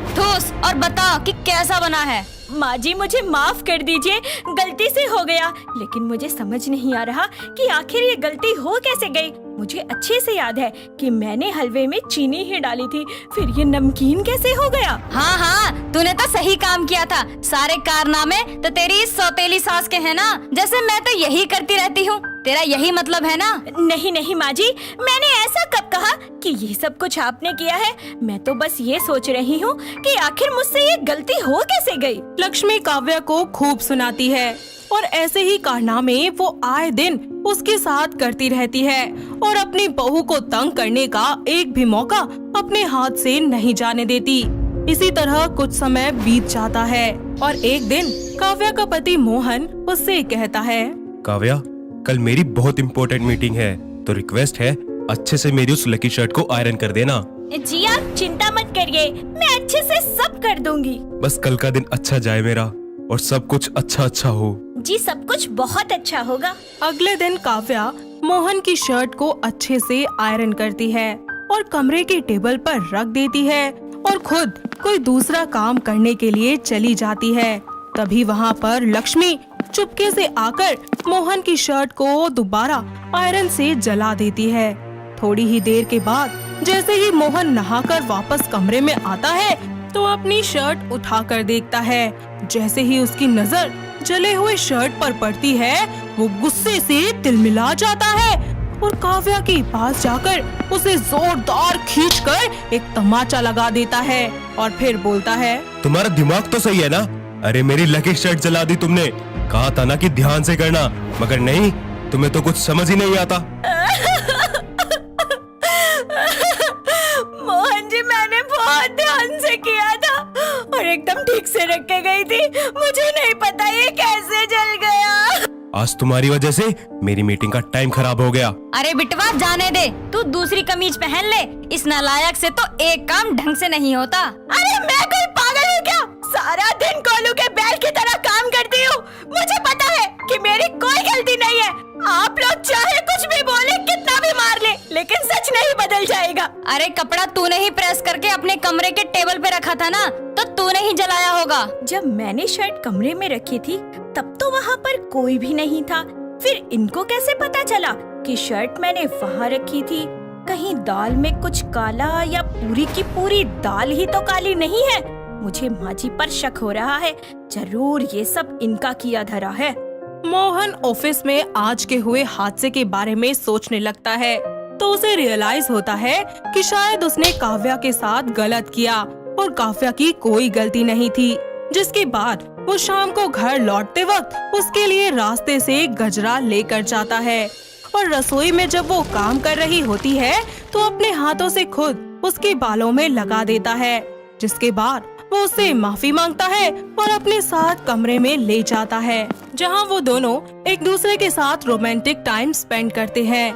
ठूस और बता कि कैसा बना है। माँ जी मुझे माफ कर दीजिए, गलती से हो गया, लेकिन मुझे समझ नहीं आ रहा कि आखिर ये गलती हो कैसे गई। मुझे अच्छे से याद है कि मैंने हलवे में चीनी ही डाली थी, फिर ये नमकीन कैसे हो गया? हाँ हाँ, तूने तो सही काम किया था। सारे कारनामे तो तेरी इस सौतेली सास के हैं ना, जैसे मैं तो यही करती रहती हूँ। तेरा यही मतलब है ना? नहीं नहीं माँ जी, मैंने ऐसा कब कहा कि ये सब कुछ आपने किया है? मैं तो बस ये सोच रही हूँ कि आखिर मुझसे ये गलती हो कैसे गई। लक्ष्मी काव्या को खूब सुनाती है और ऐसे ही कारनामे वो आए दिन उसके साथ करती रहती है और अपनी बहू को तंग करने का एक भी मौका अपने हाथ से नहीं जाने देती। इसी तरह कुछ समय बीत जाता है और एक दिन काव्या का पति मोहन उससे कहता है, काव्या, कल मेरी बहुत इम्पोर्टेंट मीटिंग है, तो रिक्वेस्ट है अच्छे से मेरी उस लकी शर्ट को आयरन कर देना। जी आप चिंता मत करिए, मैं अच्छे से सब कर दूंगी। बस कल का दिन अच्छा जाए मेरा और सब कुछ अच्छा अच्छा हो। जी सब कुछ बहुत अच्छा होगा। अगले दिन काव्या मोहन की शर्ट को अच्छे से आयरन करती है और कमरे के टेबल पर रख देती है और खुद कोई दूसरा काम करने के लिए चली जाती है। तभी वहाँ पर लक्ष्मी चुपके से आकर मोहन की शर्ट को दोबारा आयरन से जला देती है। थोड़ी ही देर के बाद जैसे ही मोहन नहाकर वापस कमरे में आता है तो अपनी शर्ट उठाकर देखता है। जैसे ही उसकी नजर जले हुए शर्ट पर पड़ती है वो गुस्से से तिलमिला जाता है और काव्या के पास जाकर उसे जोरदार खींचकर एक तमाचा लगा देता है और फिर बोलता है, तुम्हारा दिमाग तो सही है ना? अरे मेरी लकी शर्ट जला दी तुमने। कहा था ना कि ध्यान से करना, मगर नहीं, तुम्हें तो कुछ समझ ही नहीं आता। मोहन जी मैंने बहुत ध्यान से किया था और एकदम ठीक से रख के गई थी, मुझे नहीं पता ये कैसे जल गया। आज तुम्हारी वजह से मेरी मीटिंग का टाइम खराब हो गया। अरे बिटवा जाने दे, तू दूसरी कमीज पहन ले। इस नालायक से तो एक काम ढंग से नहीं होता। अरे मैं कोई पागल हूँ क्या? सारा दिन कोलू के बैल की तरह काम करती हूँ। मुझे पता है कि मेरी कोई गलती नहीं है। आप लोग चाहे कुछ भी बोले, कितना भी मार ले, लेकिन सच नहीं बदल जाएगा। अरे कपड़ा तूने ही प्रेस करके अपने कमरे के टेबल पे रखा था ना, तो तूने ही जलाया होगा। जब मैंने शर्ट कमरे में रखी थी तब तो वहाँ पर कोई भी नहीं था। फिर इनको कैसे पता चला कि शर्ट मैंने वहाँ रखी थी? कहीं दाल में कुछ काला या पूरी की पूरी दाल ही तो काली नहीं है? मुझे माँ जी पर शक हो रहा है। जरूर ये सब इनका किया धरा है। मोहन ऑफिस में आज के हुए हादसे के बारे में सोचने लगता है तो उसे रियलाइज होता है कि शायद उसने काव्या के साथ गलत किया और काव्या की कोई गलती नहीं थी। जिसके बाद वो शाम को घर लौटते वक्त उसके लिए रास्ते से गजरा लेकर जाता है और रसोई में जब वो काम कर रही होती है तो अपने हाथों से खुद उसके बालों में लगा देता है। जिसके बाद वो उससे माफी मांगता है और अपने साथ कमरे में ले जाता है जहां वो दोनों एक दूसरे के साथ रोमांटिक टाइम स्पेंड करते हैं।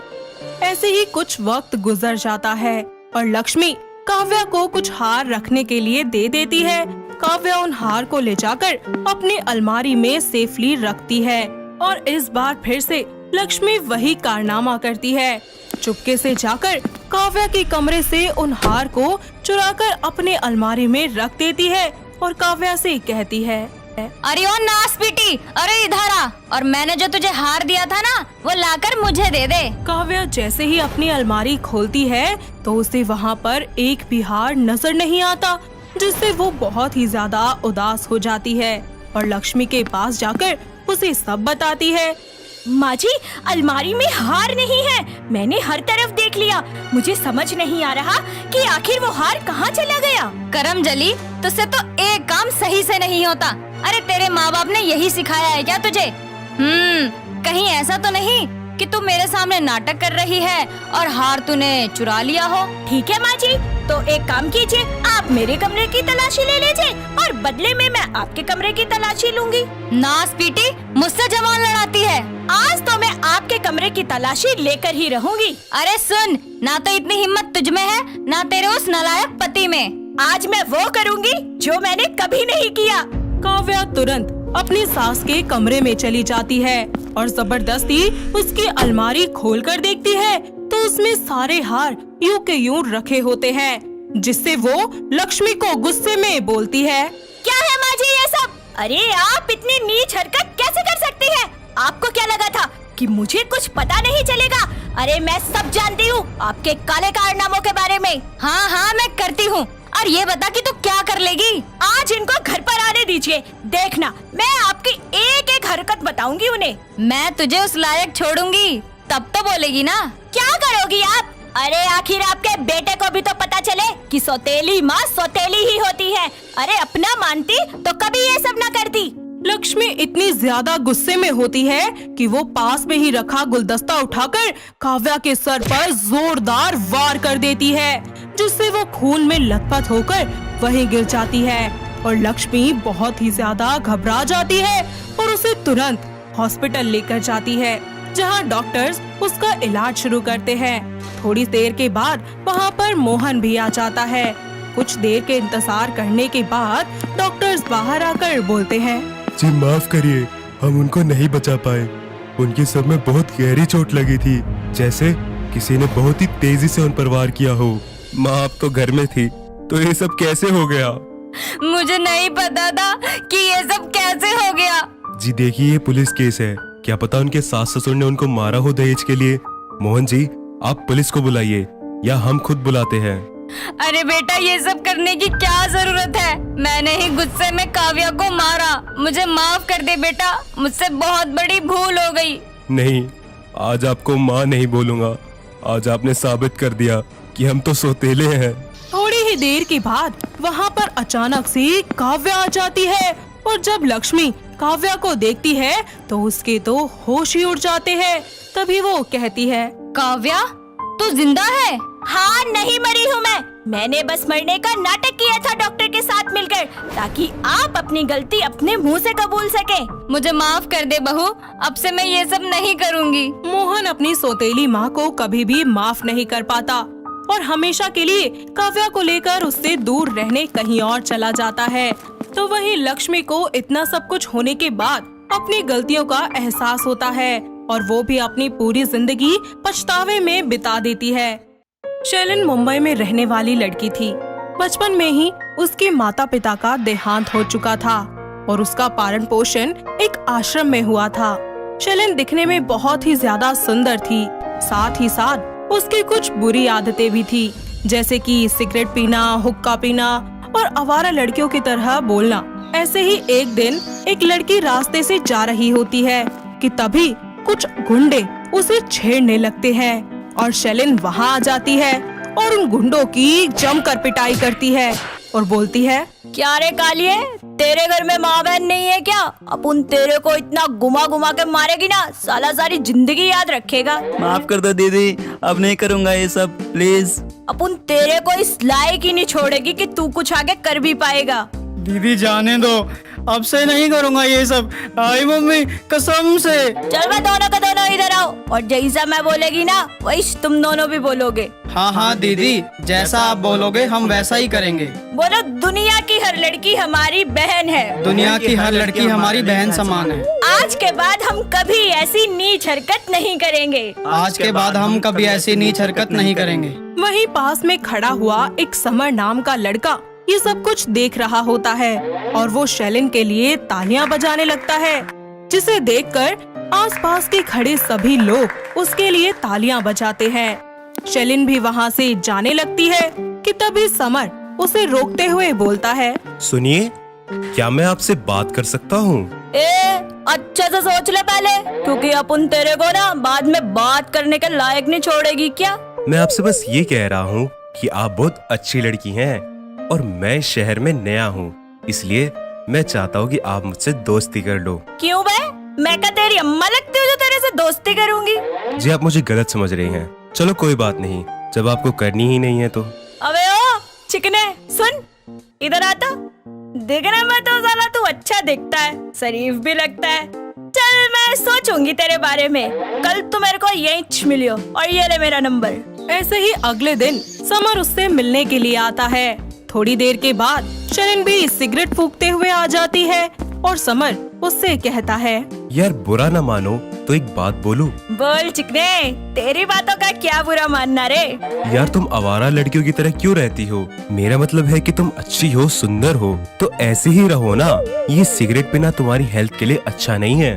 ऐसे ही कुछ वक्त गुजर जाता है और लक्ष्मी काव्या को कुछ हार रखने के लिए दे देती है। काव्या उन हार को ले जाकर अपनी अलमारी में सेफली रखती है और इस बार फिर से लक्ष्मी वही कारनामा करती है। चुपके से जाकर काव्या के कमरे से उन हार को चुराकर अपने अलमारी में रख देती है और काव्या से कहती है, अरे ओ नास पीटी, अरे इधर आ और मैंने जो तुझे हार दिया था ना वो लाकर मुझे दे दे। काव्या जैसे ही अपनी अलमारी खोलती है तो उसे वहाँ पर एक भी हार नजर नहीं आता, जिससे वो बहुत ही ज्यादा उदास हो जाती है और लक्ष्मी के पास जाकर उसे सब बताती है। माँ जी, अलमारी में हार नहीं है। मैंने हर तरफ देख लिया। मुझे समझ नहीं आ रहा कि आखिर वो हार कहाँ चला गया। करम जली, तुझसे तो एक काम सही से नहीं होता। अरे तेरे माँ बाप ने यही सिखाया है क्या तुझे? कहीं ऐसा तो नहीं कि तू मेरे सामने नाटक कर रही है और हार तूने चुरा लिया हो? ठीक है माँ जी, तो एक काम कीजिए, आप मेरे कमरे की तलाशी ले लीजिए और बदले में मैं आपके कमरे की तलाशी लूंगी। नास पीटी, मुझसे जबान लड़ाती है। आज तो मैं आपके कमरे की तलाशी लेकर ही रहूंगी। अरे सुन, ना तो इतनी हिम्मत तुझ में है ना तेरे उस नालायक पति में। आज मैं वो करूंगी जो मैंने कभी नहीं किया। काव्या तुरंत अपनी सास के कमरे में चली जाती है और जबरदस्ती उसकी अलमारी खोलकर देखती है तो उसमें सारे हार यूं के यूं रखे होते हैं, जिससे वो लक्ष्मी को गुस्से में बोलती है, क्या है माँ जी ये सब? अरे आप इतनी नीच हरकत कैसे कर सकती है? आपको क्या लगा था कि मुझे कुछ पता नहीं चलेगा? अरे मैं सब जानती हूँ आपके काले कारनामों के बारे में। हाँ मैं करती हूँ। और ये बता कि तू क्या कर लेगी? आज इनको घर पर आने दीजिए, देखना मैं आपकी एक एक हरकत बताऊंगी उन्हें। मैं तुझे उस लायक छोड़ूंगी तब तो बोलेगी ना। क्या करोगी आप? अरे आखिर आपके बेटे को भी तो पता चले कि सौतेली माँ सौतेली ही होती है। अरे अपना मानती तो कभी ये सब न करती। लक्ष्मी इतनी ज्यादा गुस्से में होती है कि वो पास में ही रखा गुलदस्ता उठाकर काव्या के सर पर जोरदार वार कर देती है, जिससे वो खून में लथपथ होकर वहीं गिर जाती है और लक्ष्मी बहुत ही ज्यादा घबरा जाती है और उसे तुरंत हॉस्पिटल लेकर जाती है, जहां डॉक्टर्स उसका इलाज शुरू करते हैं। थोड़ी देर के बाद वहां पर मोहन भी आ जाता है। कुछ देर के इंतजार करने के बाद डॉक्टर्स बाहर आकर बोलते हैं, जी माफ करिए, हम उनको नहीं बचा पाए। उनके सर में बहुत गहरी चोट लगी थी, जैसे किसी ने बहुत ही तेजी से उन पर वार किया हो। माँ आप तो घर में थी, तो ये सब कैसे हो गया? मुझे नहीं पता था कि ये सब कैसे हो गया। जी देखिए, ये पुलिस केस है, क्या पता उनके सास ससुर ने उनको मारा हो दहेज के लिए। मोहन जी, आप पुलिस को बुलाइए या हम खुद बुलाते हैं। अरे बेटा, ये सब करने की क्या जरूरत है? मैंने ही गुस्से में काव्या को मारा। मुझे माफ कर दे बेटा, मुझसे बहुत बड़ी भूल हो गई। नहीं, आज आपको माँ नहीं बोलूंगा। आज आपने साबित कर दिया कि हम तो सौतेले हैं। थोड़ी ही देर के बाद वहाँ पर अचानक से काव्या आ जाती है और जब लक्ष्मी काव्या को देखती है तो उसके तो होश ही उड़ जाते हैं। तभी वो कहती है, काव्या तू जिंदा है? हाँ, नहीं मरी हूँ मैंने बस मरने का नाटक किया था डॉक्टर के साथ मिलकर, ताकि आप अपनी गलती अपने मुंह से कबूल सके। मुझे माफ कर दे बहू, अब से मैं ये सब नहीं करूँगी। मोहन अपनी सौतेली माँ को कभी भी माफ नहीं कर पाता और हमेशा के लिए काव्या को लेकर उससे दूर रहने कहीं और चला जाता है। तो वहीं लक्ष्मी को इतना सब कुछ होने के बाद अपनी गलतियों का एहसास होता है और वो भी अपनी पूरी जिंदगी पछतावे में बिता देती है। शैलन मुंबई में रहने वाली लड़की थी। बचपन में ही उसके माता पिता का देहांत हो चुका था और उसका पालन पोषण एक आश्रम में हुआ था। शैलन दिखने में बहुत ही ज्यादा सुंदर थी, साथ ही साथ उसकी कुछ बुरी आदतें भी थी, जैसे कि सिगरेट पीना, हुक्का पीना और आवारा लड़कियों की तरह बोलना। ऐसे ही एक दिन एक लड़की रास्ते से जा रही होती है कि तभी कुछ गुंडे उसे छेड़ने लगते हैं और शेलिन वहाँ आ जाती है और उन गुंडों की जमकर पिटाई करती है और बोलती है, क्या रे कालिए, तेरे घर में माँ बहन नहीं है क्या? अपन तेरे को इतना घुमा घुमा के मारेगी ना, साला सारी जिंदगी याद रखेगा। माफ कर दो दीदी, अब नहीं करूँगा ये सब, प्लीज। अपन तेरे को इस लायक ही नहीं छोड़ेगी कि तू कुछ आगे कर भी पाएगा। दीदी जाने दो, अब से नहीं करूँगा ये सब, आई मम्मी कसम से। चल मैं दोनों का दोनों इधर आओ, और जैसा मैं बोलेगी ना वही तुम दोनों भी बोलोगे। हाँ हाँ दीदी, जैसा आप बोलोगे हम वैसा ही करेंगे। बोलो, दुनिया की हर लड़की हमारी बहन है। दुनिया की हर लड़की हमारी बहन समान है। आज के बाद हम कभी ऐसी नीच हरकत नहीं करेंगे। आज के बाद हम कभी ऐसी नीच हरकत नहीं करेंगे। वहीं पास में खड़ा हुआ एक समर नाम का लड़का ये सब कुछ देख रहा होता है और वो शेलिन के लिए तालियां बजाने लगता है, जिसे देखकर आसपास के खड़े सभी लोग उसके लिए तालियां बजाते हैं। शेलिन भी वहाँ से जाने लगती है कि तभी समर उसे रोकते हुए बोलता है, सुनिए, क्या मैं आपसे बात कर सकता हूँ? अच्छा से सोच ले पहले, क्योंकि अपन तेरे को ना बाद में बात करने के लायक नहीं छोड़ेगी क्या? मैं आपसे बस ये कह रहा हूँ कि आप बहुत अच्छी लड़की हैं और मैं इस शहर में नया हूँ, इसलिए मैं चाहता हूँ कि आप मुझसे दोस्ती कर लो। क्यों बे? मैं क्या तेरी अम्मा लगती हूँ जो तेरे से दोस्ती करूँगी? जी आप मुझे गलत समझ रही हैं। चलो कोई बात नहीं, जब आपको करनी ही नहीं है तो। अबे ओ चिकने, सुन इधर आता। देखने में तो साला तू अच्छा दिखता है, शरीफ भी लगता है। चल मैं सोचूंगी तेरे बारे में, कल तू मेरे को यहीं मिलियो और ये ले मेरा नंबर। ऐसे ही अगले दिन समर उससे मिलने के लिए आता है। थोड़ी देर के बाद शेलिन भी सिगरेट फूंकते हुए आ जाती है और समर उससे कहता है, यार बुरा ना मानो तो एक बात बोलूं? बोल चिकने, तेरी बातों का क्या बुरा मानना रे? यार तुम आवारा लड़कियों की तरह क्यों रहती हो? मेरा मतलब है कि तुम अच्छी हो, सुंदर हो, तो ऐसे ही रहो ना। ये सिगरेट पीना तुम्हारी हेल्थ के लिए अच्छा नहीं है।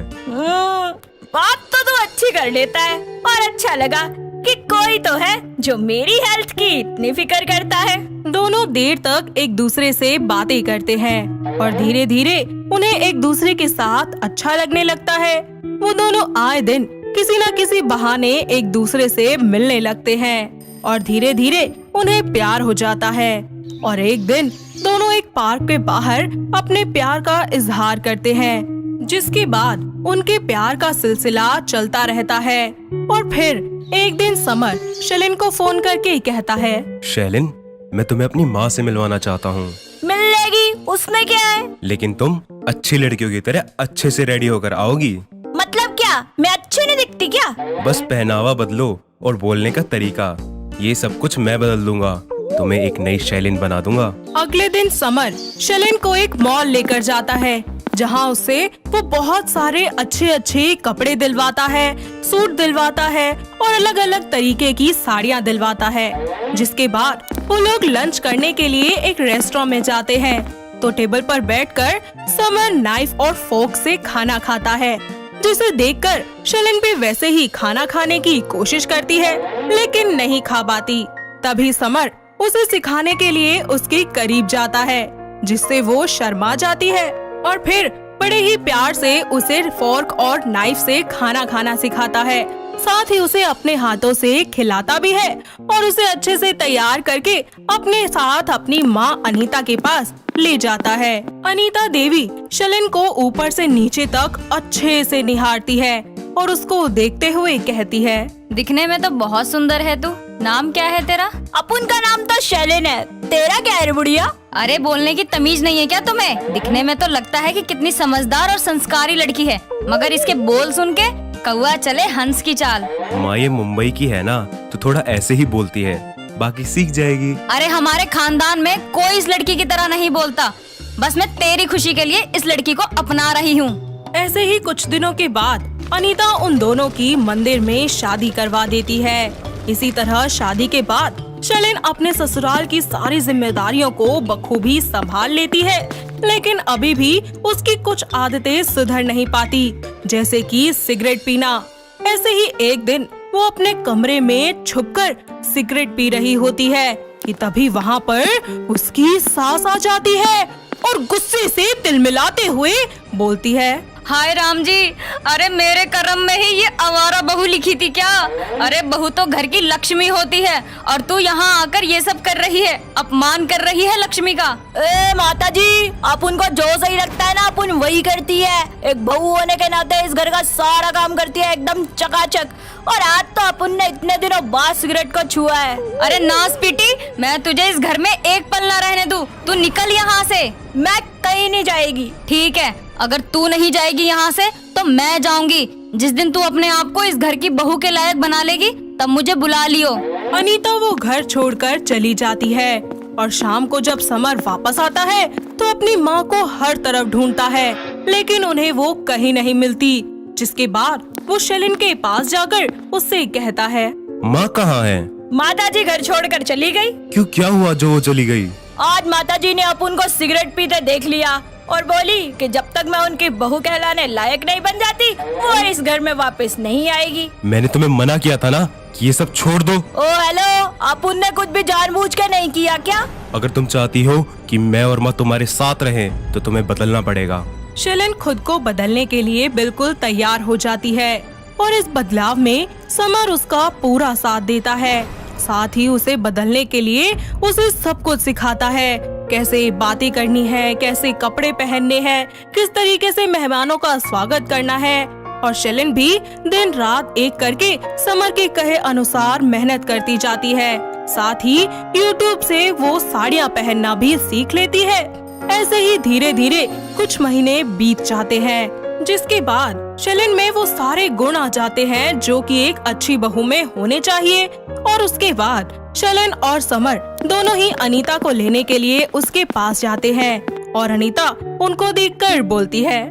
बात तो तू अच्छी कर लेता है और अच्छा लगा कि कोई तो है जो मेरी हेल्थ की इतनी फिक्र करता है। दोनों देर तक एक दूसरे से बातें करते हैं और धीरे धीरे उन्हें एक दूसरे के साथ अच्छा लगने लगता है। वो दोनों आए दिन किसी न किसी बहाने एक दूसरे से मिलने लगते हैं और धीरे धीरे उन्हें प्यार हो जाता है। और एक दिन दोनों एक पार्क के बाहर अपने प्यार का इजहार करते हैं, जिसके बाद उनके प्यार का सिलसिला चलता रहता है। और फिर एक दिन समर शेलिन को फोन करके कहता है, शेलिन, मैं तुम्हें अपनी माँ से मिलवाना चाहता हूँ। मिल लेगी, उसमें क्या है? लेकिन तुम अच्छी लड़कियों की तरह अच्छे से रेडी होकर आओगी। मतलब क्या, मैं अच्छी नहीं दिखती क्या? बस पहनावा बदलो और बोलने का तरीका, ये सब कुछ मैं बदल दूंगा। तुम्हें एक नई शेलिन बना दूंगा। अगले दिन समर शेलिन को एक मॉल लेकर जाता है, जहाँ उसे वो बहुत सारे अच्छे अच्छे कपड़े दिलवाता है, सूट दिलवाता है और अलग अलग तरीके की साड़ियाँ दिलवाता है। जिसके बाद वो लोग लंच करने के लिए एक रेस्टोरेंट में जाते हैं। तो टेबल पर बैठकर समर नाइफ और फोर्क से खाना खाता है, जिसे देखकर शेलिन भी वैसे ही खाना खाने की कोशिश करती है, लेकिन नहीं खा पाती। तभी समर उसे सिखाने के लिए उसके करीब जाता है, जिससे वो शर्मा जाती है और फिर बड़े ही प्यार से उसे फोर्क और नाइफ से खाना खाना सिखाता है। साथ ही उसे अपने हाथों से खिलाता भी है और उसे अच्छे से तैयार करके अपने साथ अपनी माँ अनीता के पास ले जाता है। अनीता देवी शेलिन को ऊपर से नीचे तक अच्छे से निहारती है और उसको देखते हुए कहती है, दिखने में तो बहुत सुंदर है तू। नाम क्या है तेरा? अपुन का नाम तो शेलिन है, तेरा क्या है रे बुढ़िया? अरे बोलने की तमीज नहीं है क्या तुम्हें? दिखने में तो लगता है कि कितनी समझदार और संस्कारी लड़की है, मगर इसके बोल सुन के कौवा चले हंस की चाल। माँ ये मुंबई की है ना, तो थोड़ा ऐसे ही बोलती है, बाकी सीख जाएगी। अरे हमारे खानदान में कोई इस लड़की की तरह नहीं बोलता, बस मैं तेरी खुशी के लिए इस लड़की को अपना रही हूँ। ऐसे ही कुछ दिनों के बाद अनीता उन दोनों की मंदिर में शादी करवा देती है। इसी तरह शादी के बाद शेलिन अपने ससुराल की सारी जिम्मेदारियों को बखूबी संभाल लेती है, लेकिन अभी भी उसकी कुछ आदतें सुधर नहीं पाती, जैसे कि सिगरेट पीना। ऐसे ही एक दिन वो अपने कमरे में छुपकर सिगरेट पी रही होती है कि तभी वहाँ पर उसकी सास आ जाती है और गुस्से से तिलमिलाते हुए बोलती है, हाय राम जी, अरे मेरे कर्म में ही ये आवारा बहू लिखी थी क्या? अरे बहू तो घर की लक्ष्मी होती है और तू यहाँ आकर ये सब कर रही है, अपमान कर रही है लक्ष्मी का। ए माता जी, आप उनको जो सही लगता है ना अपन वही करती है। एक बहू होने के नाते इस घर का सारा काम करती है एकदम चकाचक। और आज तो अपन ने इतने दिनों बाद सिगरेट को छुआ है। अरे नास पीटी, मैं तुझे इस घर में एक पल ना रहने दूं। तू निकल यहाँ से। मैं कहीं नहीं जाएगी। ठीक है, अगर तू नहीं जाएगी यहाँ से तो मैं जाऊंगी। जिस दिन तू अपने आप को इस घर की बहू के लायक बना लेगी तब मुझे बुला लियो। अनीता वो घर छोड़कर चली जाती है और शाम को जब समर वापस आता है तो अपनी माँ को हर तरफ ढूंढता है, लेकिन उन्हें वो कहीं नहीं मिलती। जिसके बाद वो शेलिन के पास जाकर उससे कहता है, माँ कहाँ है? माता जी घर छोड़कर चली गई। क्यों, क्या हुआ जो वो चली गई? आज माता जी ने अपन को सिगरेट पीते देख लिया और बोली कि जब तक मैं उनकी बहू कहलाने लायक नहीं बन जाती वो इस घर में वापस नहीं आएगी। मैंने तुम्हें मना किया था ना कि ये सब छोड़ दो। ओ हेलो, अपन ने कुछ भी जानबूझ के नहीं किया क्या? अगर तुम चाहती हो कि मैं और माँ तुम्हारे साथ रहें तो तुम्हें बदलना पड़ेगा। शेलिन खुद को बदलने के लिए बिल्कुल तैयार हो जाती है और इस बदलाव में समर उसका पूरा साथ देता है। साथ ही उसे बदलने के लिए उसे सब कुछ सिखाता है, कैसे बातें करनी है, कैसे कपड़े पहनने हैं, किस तरीके से मेहमानों का स्वागत करना है। और शेलिन भी दिन रात एक करके समर के कहे अनुसार मेहनत करती जाती है। साथ ही YouTube से वो साड़ियाँ पहनना भी सीख लेती है। ऐसे ही धीरे धीरे कुछ महीने बीत जाते हैं, जिसके बाद शेलिन में वो सारे गुण आ जाते हैं जो कि एक अच्छी बहू में होने चाहिए। और उसके बाद शेलिन और समर दोनों ही अनीता को लेने के लिए उसके पास जाते हैं और अनीता उनको देखकर बोलती है,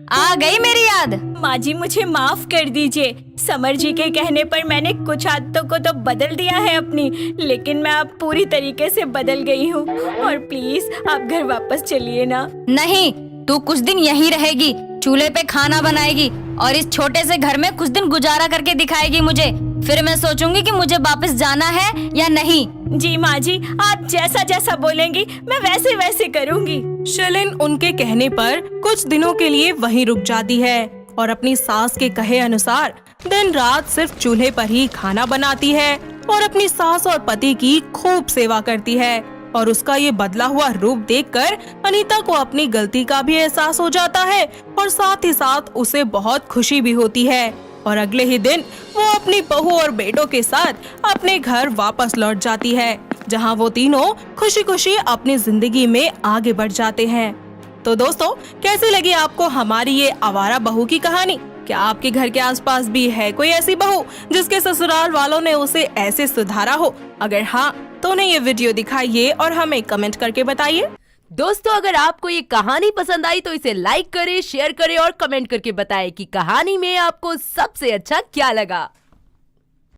आ गई मेरी याद। माँ जी मुझे माफ कर दीजिए। समर जी के कहने पर मैंने कुछ आदतों को तो बदल दिया है अपनी, लेकिन मैं अब पूरी तरीके से बदल गई हूँ। और प्लीज आप घर वापस चलिए ना। नहीं, तू कुछ दिन यहीं रहेगी, चूल्हे पे खाना बनाएगी और इस छोटे से घर में कुछ दिन गुजारा करके दिखाएगी मुझे। फिर मैं सोचूंगी कि मुझे वापस जाना है या नहीं। जी माँ जी, आप जैसा जैसा बोलेंगी मैं वैसे वैसे करूँगी। शेलिन उनके कहने पर कुछ दिनों के लिए वहीं रुक जाती है और अपनी सास के कहे अनुसार दिन रात सिर्फ चूल्हे पर ही खाना बनाती है और अपनी सास और पति की खूब सेवा करती है। और उसका ये बदला हुआ रूप देखकर अनीता को अपनी गलती का भी एहसास हो जाता है और साथ ही साथ उसे बहुत खुशी भी होती है। और अगले ही दिन वो अपनी बहू और बेटों के साथ अपने घर वापस लौट जाती है, जहां वो तीनों खुशी खुशी अपनी जिंदगी में आगे बढ़ जाते हैं। तो दोस्तों, कैसी लगी आपको हमारी ये आवारा बहू की कहानी? क्या आपके घर के आसपास भी है कोई ऐसी बहू जिसके ससुराल वालों ने उसे ऐसे सुधारा हो? अगर हाँ तो उन्हें ये वीडियो दिखाइए और हमें कमेंट करके बताइए। दोस्तों, अगर आपको ये कहानी पसंद आई तो इसे लाइक करें, शेयर करें और कमेंट करके बताएं कि कहानी में आपको सबसे अच्छा क्या लगा।